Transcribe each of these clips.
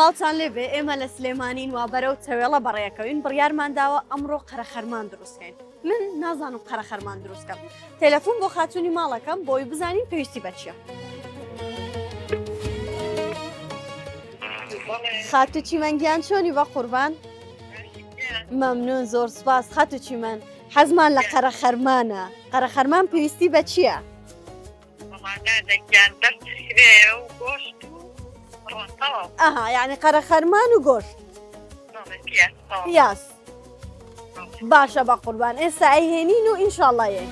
سڵاوتان لێبێ ئێمە لە سلێمانین وا بەرەو تەوێڵە بەڕێەکەوین بڕیارمان داوە ئەمڕۆ قەرەخەرمان دروستکەین. من نازانم قەرەخەرمان دروستکەم. تەلەفۆن بۆ خاتوونی ماڵەکەم بۆی بزانین پێویستی بە چییە. خاتو چیمەنگیان چۆنی بە قوربان؟ مەمنون زۆر سپاس خاتو چیمەن. حەزمان لە قەرەخەرمانە. قەرەخەرمان پێویستی بە چییە؟ ئەها یعنی قەرەخەرمان و گۆشت. یاس باشە بە قوربان ئێستا ئەیهێنین و ئینشاڵڵا یەک.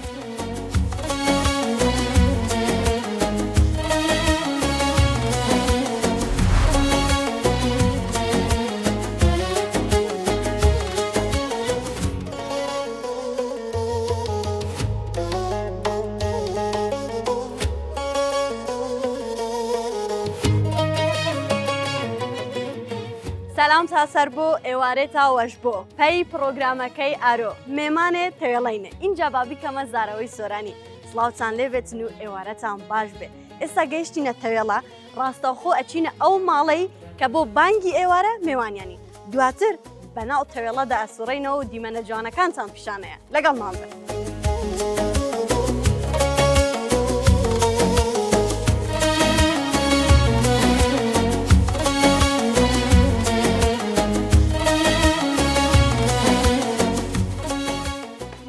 سلام تاسەر بۆ ئێوارێ تاوەش بۆ پەی پرۆگرامەکەی ئارۆ مێمانێ تەوێڵینە اینجا بابیکەمە زارەوەی سۆرانی سڵاوتان لێبێتن و ئێوارەتان باش بێ. ئێستا گەیشتینە تەوێڵە ڕاستەوخۆ ئەچینە ئەو ماڵەی کە بۆ بانگی ئێوارە میوانیانی دواتر بەناو تەوێڵەدا ئەسوڕینەوە و دیمەنە جوانەکانتان پیشانەیە لەگەڵ ماڵ بێت.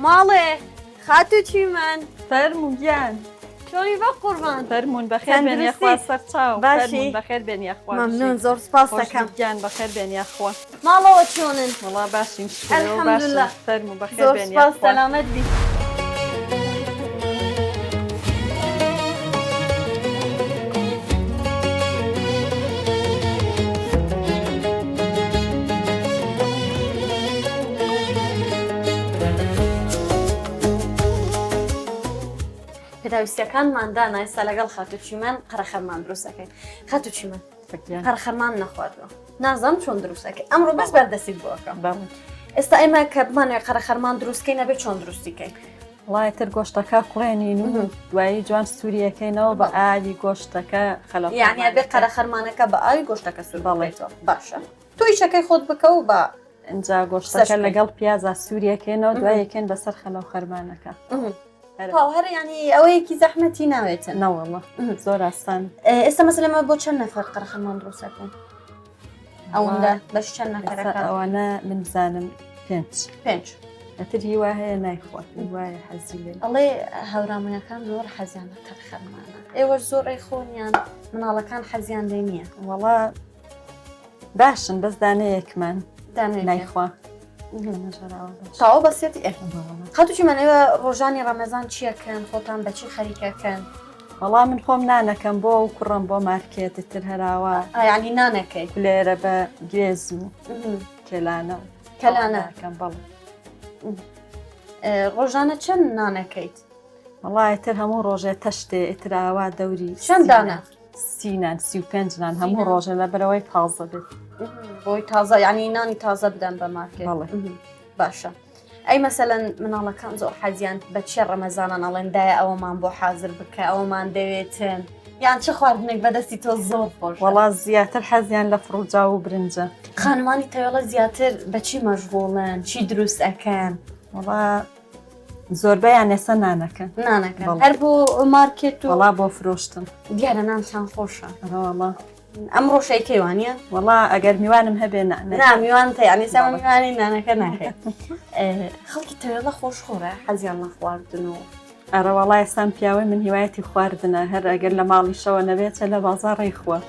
ماڵێ خاتو چیمەن فەرموگیان چۆنی بە قوربان فەرمونون بەخێر بێنیە خوا سەر چاو باشی بەخێر بێنیە خوا مەمنون زۆر سپاس دەکەم گیان بەخێر بێنیە خوا ماڵەوە چۆنن وڵا باشیم ئەلحەمدولیلا فەرموو بەخێر زۆر بێنیە سپاس خوا سەلامەت بی. پێداویستیەکانماندا ئێستا لەگەڵ خاتو چیمەن قەرەخەرمان دروستەکەین. خاتو چیمەن قەرەخەرمان نەخواردووە نازانم چۆن دروستەکەی ئەمڕۆ بەس بەردەستیت بۆەکەم. ئێستا ئێمە کە بمانێ قەرەخەرمان دروستکەی نەبێت چۆن دروستیکەی؟ وڵای تر گۆشتەکە کوڵێنین و دوایی جوان سووریەکەینەوە بە ئاوی گۆشتەکە خەڵەت یعنی ئەبێ قەرەخەرمانەکە بە ئاوی گۆشتەکە سوور بەڵێتەوە باشە تۆی شەکەی خۆت بکە و بە اینجا گۆشتەکە لەگەڵ پیازە سووریەکەینەوە دوای یەکەین بەسەر خەلەو خەرمانەکە. هەر ینی ئەوەیەکی زەحمەتی ناوێتن نەوەڵە زۆر ئاسان. ئێستا مەسەلەمە بۆ چەند نەفەر قەرەخەرمان دروستەکەن؟ ئەوەندە بەش چەند نەفەرەکە؟ ئەوانە من بزانم پێنج ئەتر هیوا هەیە نایخوات وایە حەزی لێ ئەڵێ هەورامونەکان زۆر حەزیان لە قەرەخەرمانە ئێوەش زۆر ئەیخۆنیان مناڵەکان حەزیان لێ نییە؟ وەڵا باشن بەس دانەیەکمان نایخوا تاوە بەسێتی خاتوچی منەوە ڕۆژانی ڕەمەزان چیەکەن خۆتان بەچی خەریکەکەن؟ وەڵام من خۆم نانەکەم بۆ و کوڕم بۆ مارکێتتر هەراوە ینی نانەکەی لێرە بە گوێز و کەلانەکەم بەڵ ڕۆژانە چەند نانەکەیت؟ وەڵای تر هەموو ڕۆژێ تەشتێ ئتراوا دەوری چەنددانە؟ سینان 35 نان هەموو ڕۆژە لە بەرەوەی تازە بێت بۆی تازە ینی نانی تازە بدەن بە مارکێت. باشە ئەی مەسەلەن مناڵەکان زۆر حەزیان بە چێ ڕەمەزانان ئەڵێندایە ئەوەمان بۆ حازر بکە ئەوەمان دەوێتن یان چه خواردنێک بەدەستی تۆ زۆر خۆش؟ وەڵا زیاتر حەزیان لە فڕوجا و برنجە. خانوانی تەوێڵە زیاتر بەچی مەشغوڵن چی دروست ئەەکەن؟ وەڵا زۆربەیان ێستا نانەکەن هەر بۆ مارکێت و وەڵا بۆ فرۆشتن دیارە نانچان خۆشە وەڵا ئەمڕۆ شەیکەی وانە؟ وەڵا ئەگەر میوانم هەبێ میوانتە ینی سەمە میوانی نانەکە ناکەێت. خەڵکی تەوێڵە خۆشخۆرە حەزیان لە خواردن و ئەرە وەڵای ئێستان پیاوەی من هیوایەتی خواردنە هەر ئەگەر لە ماڵیشەوە نەبێتە لە بازاڕی خووە.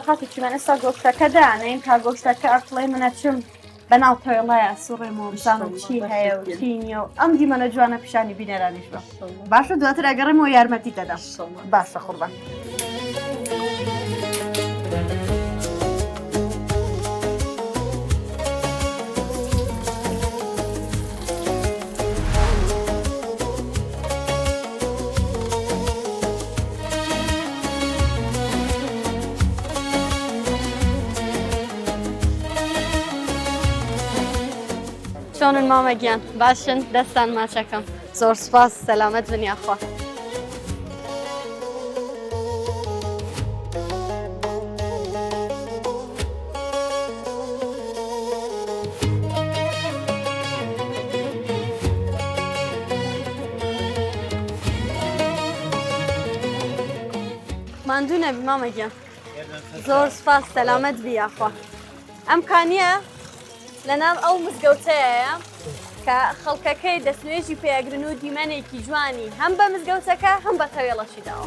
خاتوچیمەن ئێستا گۆشتەکە دانەین تا گۆشتەکە ئەقڵێ منە چم بەناو تەوێڵایە سوڕێمەوە بزانم چی هەیە و چی نییە و ئەم دیمەنە جوانە پیشانی بینەرانیش بە باشە دواتر ئەگەڕێمەوە یارمەتی دەدەم. باشە قوربان. چۆنن مامەگیان باشن دەستان ماچەکەم زۆر سپاس سەلامەت بن یاخوا ماندوو نەبی مامەگیان زۆر سپاس سەلامەت بی یاخوا ئەم کانیە لەناو ئەو مزگەوتەیە کە خەڵکەکەی دەستنوێژی پێگرن و دیمەنێکی جوانی هەم بە مزگەوتەکە هەم بە تەوێڵەشیداوە.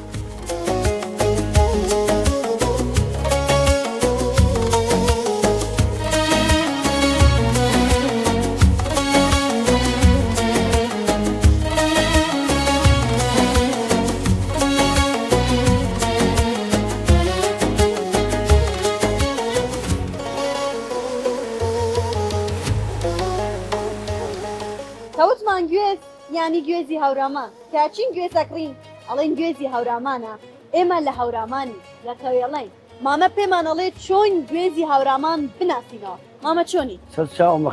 کەوتمان گوێز ینی گوێزی هەورامان کاچین گوێزەکڕین ئەڵێن گوێزی هەورامانە ئێمە لە هەورامانی لە تەوێڵەین مامە پێمان ئەڵێ چۆن گوێزی هەورامان بناسینەوە مامە چۆنی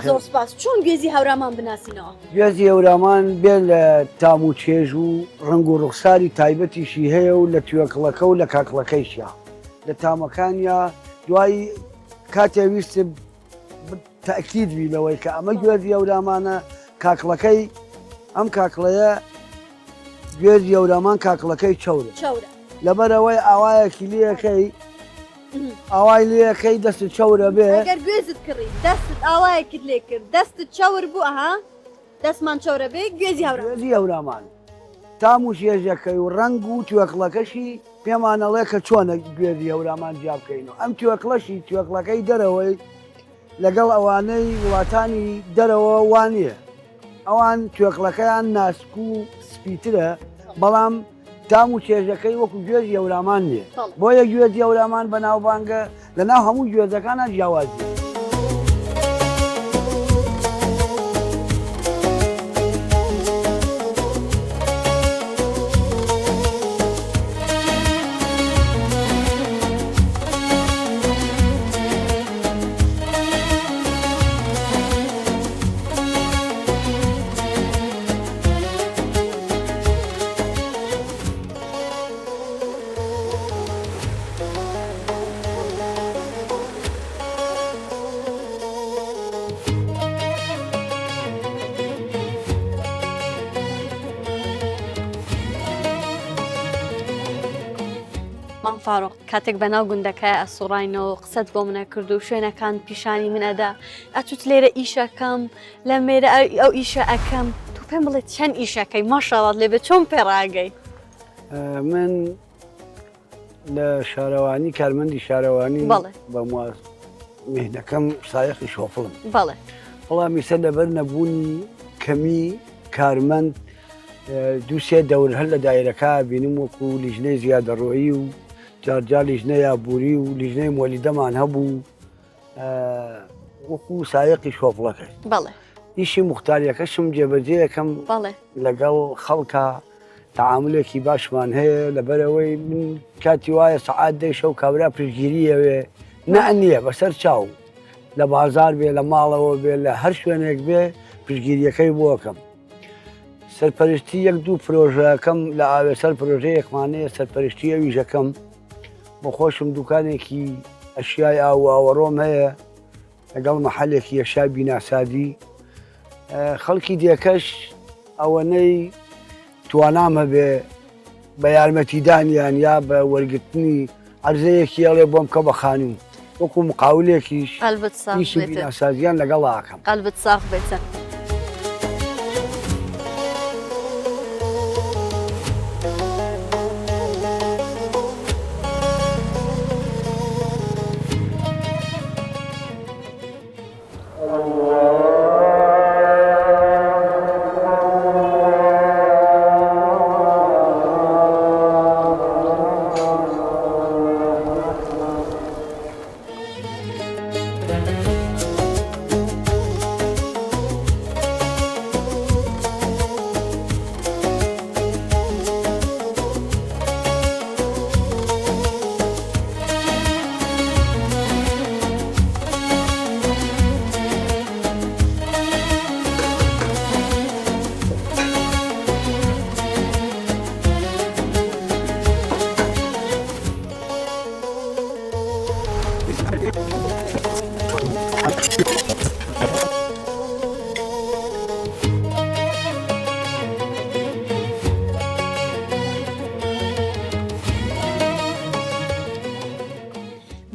زۆر سپاس چۆن گوێزی هەورامان بناسینەوە گوێزی هەورامان بێ لە تام و چێژ و ڕنگ و ڕوخساری تایبەتیشی هەیە و لە توێکڵەکە و لە کاکڵەکەیشە لە تامەکانیا دوایی کاتێ ویست تەکید بیلەوەی کە ئەمە گوێزی هەورامانە کاکڵەکەی ئەم کاکڵەیە گوێزی هەورامان کاکڵەکەی چەورە لەبەرەوەی ئاوایەکی لەکەی ئاوای لەکەی دەستت چەورە بێ ئەگەر گوێزت کڕی دەستت ئاوایەکت لێ کرد دەستت چاور بوو ئەها دەستمان چاورە بێ گوێزی هەورامان تام و شێژەکەی و ڕنگ و توێکڵەکەشی پێمانەڵێ کە چۆنە گوێزی هەورامان جا بکەینەوە ئەم توێکڵەشی توێکڵەکەی دەرەوەی لەگەڵ ئەوانەی وڵاتانی دەرەوە وانە ئەوان توێکڵەکەیان ناسک و سپیترە بەڵام تام و چێژەکەی وەکو گوێزی هەورامان نییە بۆیە گوێزی هەورامان بەناوبانگە لەناو هەموو گوێزەکانە جیاوازی مام فاڕۆق کاتێک بەناو گوندەکەی ئەسوڕاینەوە قسەت بۆ منە کرد و شوێنەکان پیشانی منەدا ئەتوت لێرە ئیشەکەم لە مێرە ئەو ئیشە ئەەکەم تو پێم بڵێ چەند ئیشەکەی ماشەڵات لێبێت چۆن پێڕاگەی من لە شارەوانی کارمەندی شارەوانی بە مهنەکەم سایەخی شۆفڵم بەڵامی سەر لەبەر نەبوونی کەمی کارمەند دووسێ دەور هەر لە دایرەکە بینم وەکو لیژنەی زیادەڕۆیی و جارجار لیژنەی یابووری و لیژنەی مۆلیدەمان هەبوو وەکو سایەقی شۆفڵەکەی ئیشی مختاریەکەشم جێبەجێ یەکەم لەگەڵ خەڵکە تەعاملێکی باشمان هەیە لەبەرەوەی من کاتی وایە سەعات دەی شەو کابرا پشتگیریەوێ نەئەنیە بەسەر چاو لە بازار بێ لە ماڵەوە بێ لە هەر شوێنێک بێ پشتگیریەکەی بۆکەم سەرپەرشتی یەک دوو پرۆژەکەم لە ئاوێسەر پرۆژەیەکمانەیە سەرپەرشتی ئەویژەکەم بۆ خۆشم دوکانێکی ئەشیای ئاو ئاوەڕۆم هەیە لەگەڵ مەحەلێکی ئەشای بیناسادی خەڵکی دیەکەش ئەوەنەی توانام هەبێ بە یارمەتیدانیان یا بە وەرگرتنی عەرزەیەکی ئەڵێ بۆم کە بەخانوو وەکو مقاولێکیش ئیشی بیناسازیان لەگەڵ ئاکەم قەلبت ساف بێتە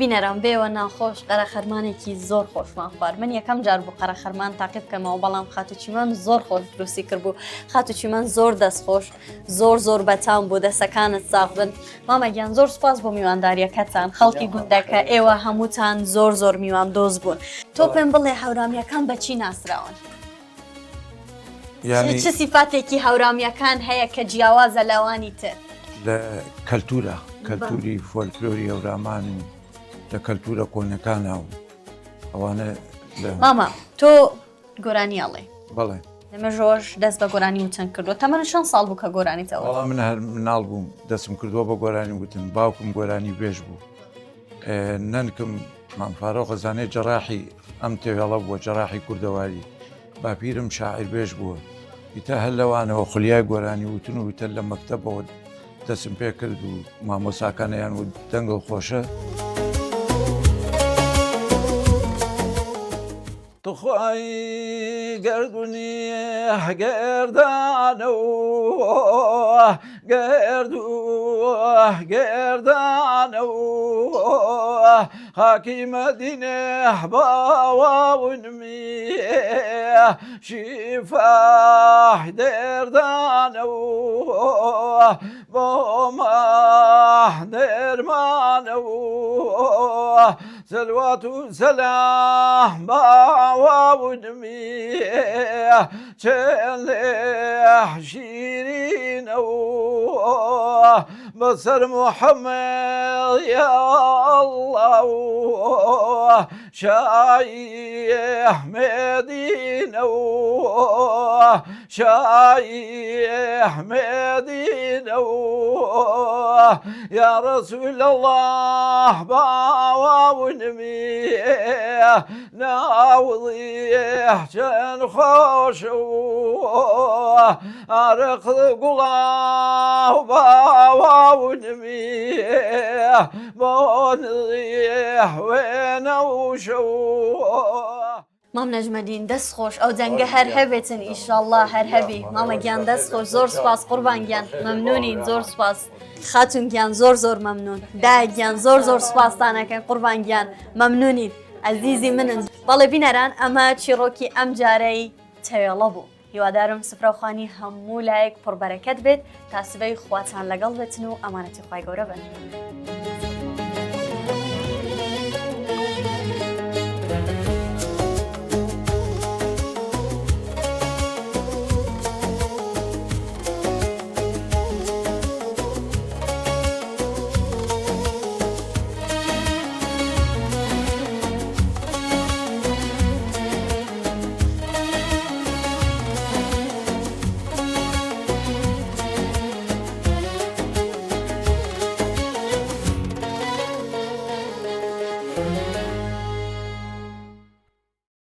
بینەرم بێوە ناخۆش قەرەخەرمانێکی زۆر خۆشمان خوارد. من یەکەم جار بوو قەرەخەرمان تاقیب بکەمەوە، بەڵام خاتوچیمان زۆر خۆش دروستی کرد بوو. خاتوچیمان زۆر دەستخۆش، زۆر بەتام بوو، دەسەکانت ساغ بن. مامەگیان زۆر سوپاس بۆ میوانداریەکەتان، خەڵکی گوندەکە ئێوە هەمووتان زۆر میوان دۆز بوون. تۆ پێم بڵێ هەورامیەکان بەچی ناسراون؟ يعني چه سیفاتێکی هەورامیەکان هەیە کە جیاوازە لەوانی تر؟ لە کەلتوری فۆلکلۆری هەورامان و لە کەلتورە کۆنەکانە و ئەوانە ماما تۆ گۆرانی ئەڵێ بەڵێ لەمە ژۆژ دەست بە گۆرانی وتن کردو تەمەنە چەند ساڵ بوو کە گۆرانیتەوە؟ وەڵام من هەر مناڵ بووم دەستم کردووە بە گۆرانی وتن، باوکم گۆرانی بێژ بوو، نەنکم مامفارۆ خەزانەی جەراحی ئەم تێوێڵە بووە، جەراحی کوردەواری، باپیرم شاعیر بێژ بووە، ئیتا هەر لەوانەوە خولیای گۆرانی وتن و وتە لە مەکتەبەوە دەستم پێ کرد و مامۆساکانیان و دەنگڵ خۆشە. تخوای گردونی گردانو گردانو خاکی مدینه باونمی شفاه دردانو بوما درمانو سلوات سلام باونمی چله شیرین بصر محمد يا الله شايح مدينة شايح مدينة يا رسول الله باونمي ناوضي حجن خوشو أرق قلاه باونمي بونضيح وين وشو مام نەجمەدین دەست خۆش ئەو جەنگە هەر هەبێتن ئیشەڵڵا هەر هەبی مامەگیان دەست خۆش زۆر سوپاس قوربانگیان مەمنونین زۆر سوپاس خاتونگیان زۆر مەمنون دایگیان زۆر سوپاسانەکەن قوربانگیان مەمنونین ئەزیزی منن بەڵێ بینەران ئەمە چیرۆکی ئەم جارەی تەوێڵە بوو هیوادارم سفرەوخوانی هەموو لایەک پڕبەرەکەت بێت تا سبەی خواتان لەگەڵ بێتن و ئەمانەتی خوای گەورە بن.